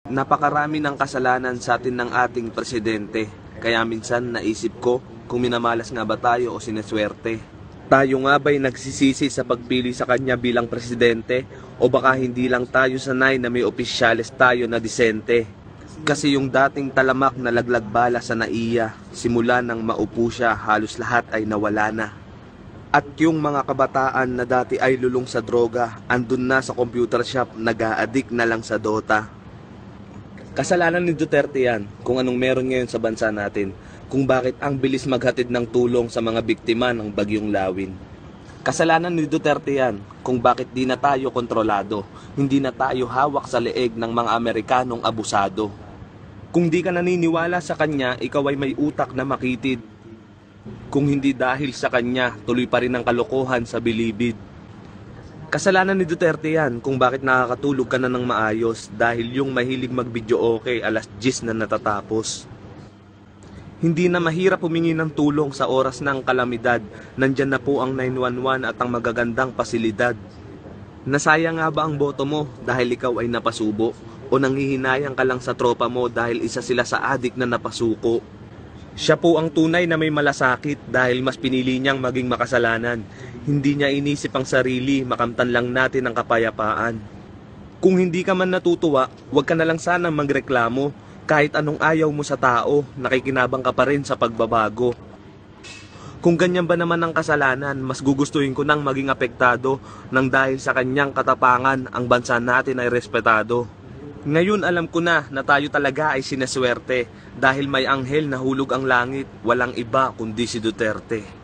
Napakarami ng kasalanan sa atin ng ating presidente. Kaya minsan naisip ko kung minamalas nga ba tayo o sineswerte. Tayo nga ba'y nagsisisi sa pagpili sa kanya bilang presidente o baka hindi lang tayo sanay na may opisyales tayo na disente? Kasi yung dating talamak na laglagbala sa NAIA, simula nang maupo siya halos lahat ay nawala na. At yung mga kabataan na dati ay lulong sa droga, andun na sa computer shop, nag-a-addict na lang sa Dota. Kasalanan ni Duterte yan kung anong meron ngayon sa bansa natin, kung bakit ang bilis maghatid ng tulong sa mga biktima ng Bagyong Lawin. Kasalanan ni Duterte yan kung bakit di na tayo kontrolado, hindi na tayo hawak sa leeg ng mga Amerikanong abusado. Kung di ka naniniwala sa kanya, ikaw ay may utak na makitid. Kung hindi dahil sa kanya, tuloy pa rin ang kalokohan sa bilibid. Kasalanan ni Duterte yan kung bakit nakakatulog ka na ng maayos dahil yung mahilig mag-video okay alas 10 na natatapos. Hindi na mahirap humingi ng tulong sa oras ng kalamidad, nandyan na po ang 911 at ang magagandang pasilidad. Nasayang nga ba ang boto mo dahil ikaw ay napasubo? O nanghihinayang ka lang sa tropa mo dahil isa sila sa adik na napasuko? Siya po ang tunay na may malasakit dahil mas pinili niyang maging makasalanan. Hindi niya inisip ang sarili, makamtan lang natin ang kapayapaan. Kung hindi ka man natutuwa, huwag ka na lang sanang magreklamo. Kahit anong ayaw mo sa tao, nakikinabang ka pa rin sa pagbabago. Kung ganyan ba naman ang kasalanan, mas gugustuhin ko nang maging apektado nang dahil sa kanyang katapangan, ang bansa natin ay respetado. Ngayon alam ko na tayo talaga ay sineswerte dahil may anghel na hulog ang langit, walang iba kundi si Duterte.